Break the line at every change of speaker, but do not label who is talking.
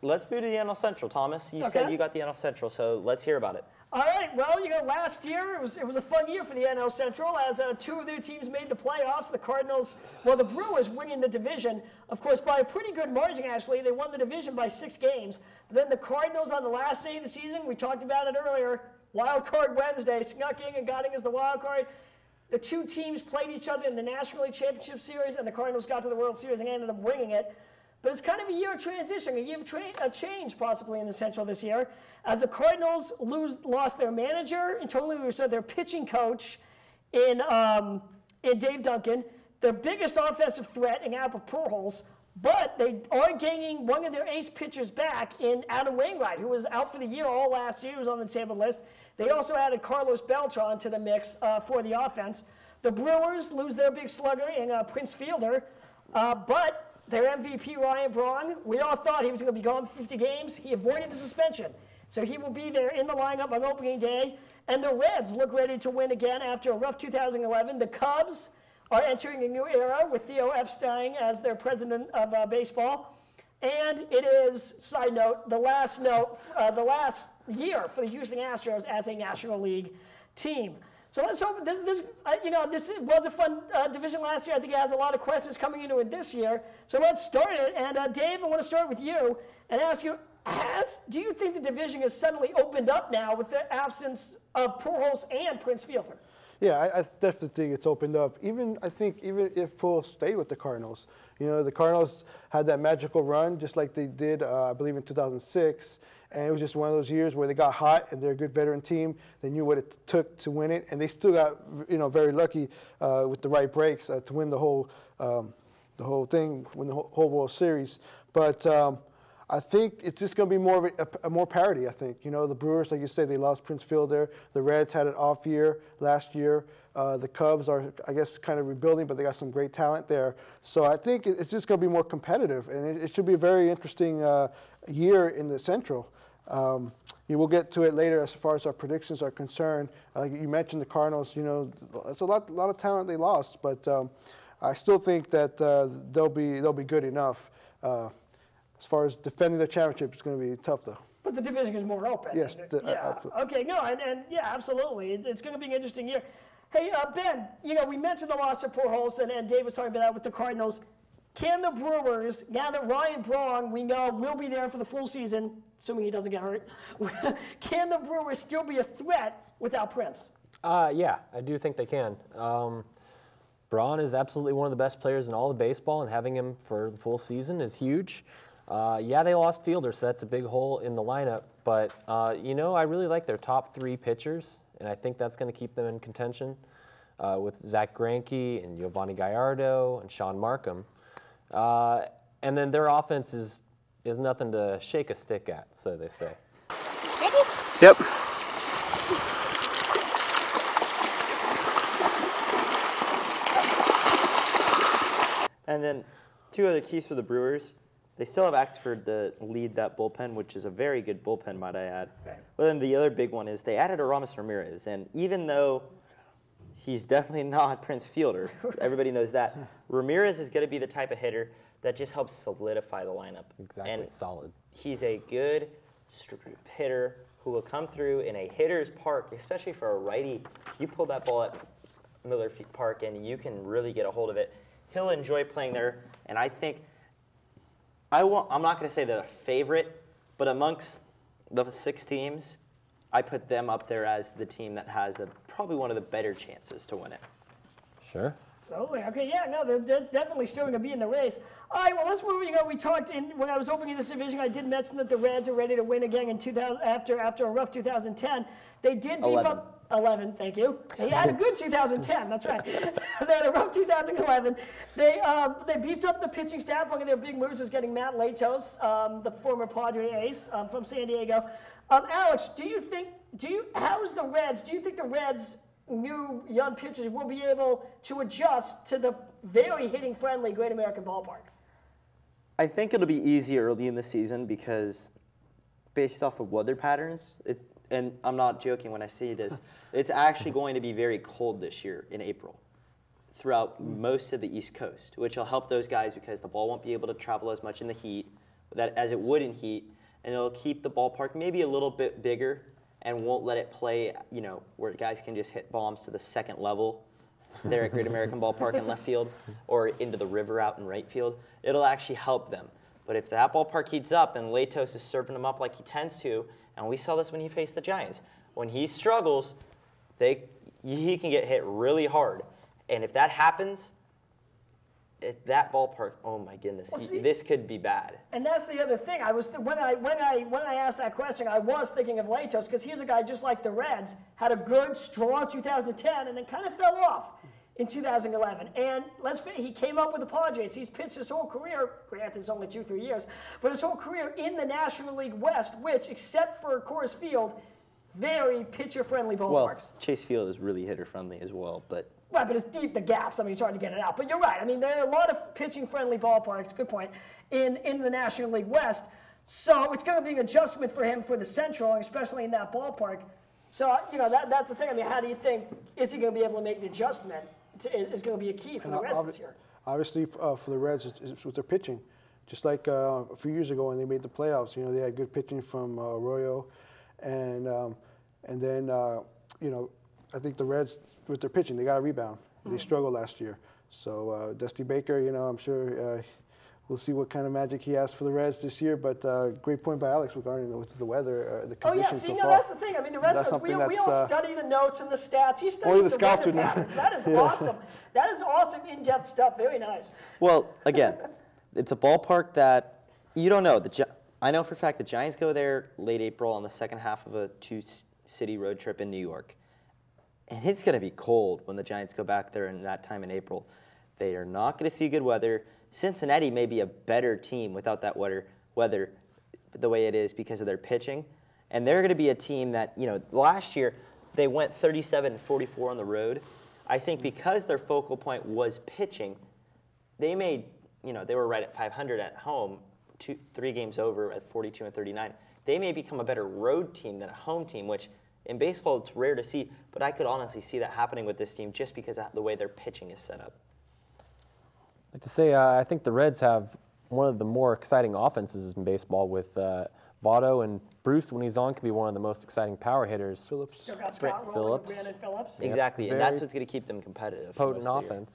let's move to the NL Central. Thomas, you said you got the NL Central, so let's hear about it.
All right, well, last year it was a fun year for the NL Central as two of their teams made the playoffs. The Cardinals, the Brewers winning the division, of course, by a pretty good margin, actually. They won the division by 6 games. But then the Cardinals on the last day of the season, we talked about it earlier, Wild Card Wednesday, snuck in and got in as the wild card. The two teams played each other in the National League Championship Series, and the Cardinals got to the World Series and ended up winning it. But it's kind of a year of transition, a year of change possibly in the Central this year, as the Cardinals lost their manager and totally lost their pitching coach in Dave Duncan, their biggest offensive threat in Albert Pujols, but they are gaining one of their ace pitchers back in Adam Wainwright, who was out for the year all last year, who was on the disabled list. They also added Carlos Beltran to the mix for the offense. The Brewers lose their big slugger in Prince Fielder, but their MVP, Ryan Braun, we all thought he was going to be gone for 50 games. He avoided the suspension. So he will be there in the lineup on opening day. And the Reds look ready to win again after a rough 2011. The Cubs are entering a new era with Theo Epstein as their president of baseball. And it is, side note, the last year for the Houston Astros as a National League team. So let's hope this was a fun division last year. I think it has a lot of questions coming into it this year. So let's start it. And Dave, I want to start with you and ask you, do you think the division has suddenly opened up now with the absence of Pujols and Prince Fielder?
Yeah, I definitely think it's opened up. Even if Pujols stayed with the Cardinals, the Cardinals had that magical run just like they did, I believe, in 2006. And it was just one of those years where they got hot, and they're a good veteran team. They knew what it took to win it, and they still got very lucky with the right breaks to win the whole thing, win the whole World Series. But I think it's just going to be more of more parity. I think the Brewers, like you said, they lost Prince Fielder. The Reds had an off year last year. The Cubs are, I guess, kind of rebuilding, but they got some great talent there. So I think it's just going to be more competitive, and it should be a very interesting year in the Central. We'll get to it later as far as our predictions are concerned. You mentioned the Cardinals. It's a lot of talent they lost, but I still think that they'll be good enough. As far as defending the championship, it's going to be tough, though.
But the division is more open.
Yes.
Okay. No. And yeah, absolutely. It's going to be an interesting year. Hey, Ben. We mentioned the loss of Pujols, and Dave was talking about that with the Cardinals. Can the Brewers, now that Ryan Braun, we know, will be there for the full season, assuming he doesn't get hurt, can the Brewers still be a threat without Prince?
Yeah, I do think they can. Braun is absolutely one of the best players in all of baseball, and having him for the full season is huge. Yeah, they lost Fielder, so that's a big hole in the lineup. But, I really like their top 3 pitchers, and I think that's going to keep them in contention with Zach Greinke and Giovanni Gallardo and Sean Markham. And then their offense is nothing to shake a stick at, so they say.
Yep.
And then 2 other keys for the Brewers. They still have Axford to lead that bullpen, which is a very good bullpen, might I add. Okay. But then the other big one is they added Aramis Ramirez. And even though he's definitely not Prince Fielder, everybody knows that, Ramirez is going to be the type of hitter that just helps solidify the lineup.
Exactly,
and
solid.
He's a good hitter who will come through in a hitter's park, especially for a righty. You pull that ball at Miller Park and you can really get a hold of it. He'll enjoy playing there, and I think I'm not going to say they're a favorite, but amongst the 6 teams, I put them up there as the team that has probably one of the better chances to win it.
Sure.
Totally. Okay, yeah, no, they're definitely still going to be in the race. All right, well, let's move. We talked when I was opening this division, I did mention that the Reds are ready to win again in 2000 after a rough 2010. They did beef up 11. Thank you. They had a good 2010. That's right. They had a rough 2011. They beefed up the pitching staff. One of their big moves was getting Matt Latos, the former Padre ace from San Diego. Alex, how's the Reds? Do you think the Reds' new young pitchers will be able to adjust to the very hitting-friendly Great American Ballpark?
I think it'll be easy early in the season because based off of weather patterns, and I'm not joking when I say this, it's actually going to be very cold this year in April throughout most of the East Coast, which will help those guys because the ball won't be able to travel as much in the heat. that as it would in heat, and it'll keep the ballpark maybe a little bit bigger and won't let it play, where guys can just hit bombs to the second level there at Great American Ballpark in left field or into the river out in right field. It'll actually help them. But if that ballpark heats up and Latos is serving them up like he tends to, and we saw this when he faced the Giants, when he struggles, he can get hit really hard. And if that happens, that ballpark, oh my goodness, this could be bad.
And that's the other thing. When I asked that question, I was thinking of Latos, because he's a guy just like the Reds, had a good, strong 2010, and then kind of fell off in 2011. And he came up with the Padres. He's pitched his whole career, granted it's only 2-3 years, but his whole career in the National League West, which, except for Coors Field, very pitcher-friendly ballparks.
Well, Chase Field is really hitter-friendly as well, but...
Right, but it's deep, the gaps. I mean, it's hard to get it out. But you're right. I mean, there are a lot of pitching-friendly ballparks, good point, in the National League West. So it's going to be an adjustment for him for the Central, especially in that ballpark. So, that's the thing. I mean, how do you think, is he going to be able to make the adjustment? Is going to be a key for the Reds this year.
Obviously, for the Reds, it's with their pitching. Just like a few years ago when they made the playoffs, they had good pitching from Arroyo. And then, I think the Reds, with their pitching, they got a rebound. They struggled last year. So Dusty Baker, I'm sure we'll see what kind of magic he has for the Reds this year. But great point by Alex regarding with the weather, the conditions so far.
That's the thing. I mean, the rest of us, we all study the notes and the stats. He studied the weather patterns. That is awesome. That is awesome in-depth stuff. Very nice.
Well, again, it's a ballpark that you don't know. I know for a fact the Giants go there late April on the second half of a 2-city road trip in New York. And it's going to be cold when the Giants go back there in that time in April. They are not going to see good weather. Cincinnati may be a better team without that weather the way it is because of their pitching. And they're going to be a team that, last year they went 37-44 on the road. I think because their focal point was pitching, they made, they were right at 500 at home, 3 games over at 42-39. They may become a better road team than a home team, which in baseball it's rare to see, but I could honestly see that happening with this team just because of the way their pitching is set up.
I'd like to say I think the Reds have one of the more exciting offenses in baseball with Votto, and Bruce, when he's on, can be one of the most exciting power hitters.
Phillips.
Still got Scott Rowland and Brandon Phillips.
Exactly, and that's what's going to keep them competitive.
Potent offense.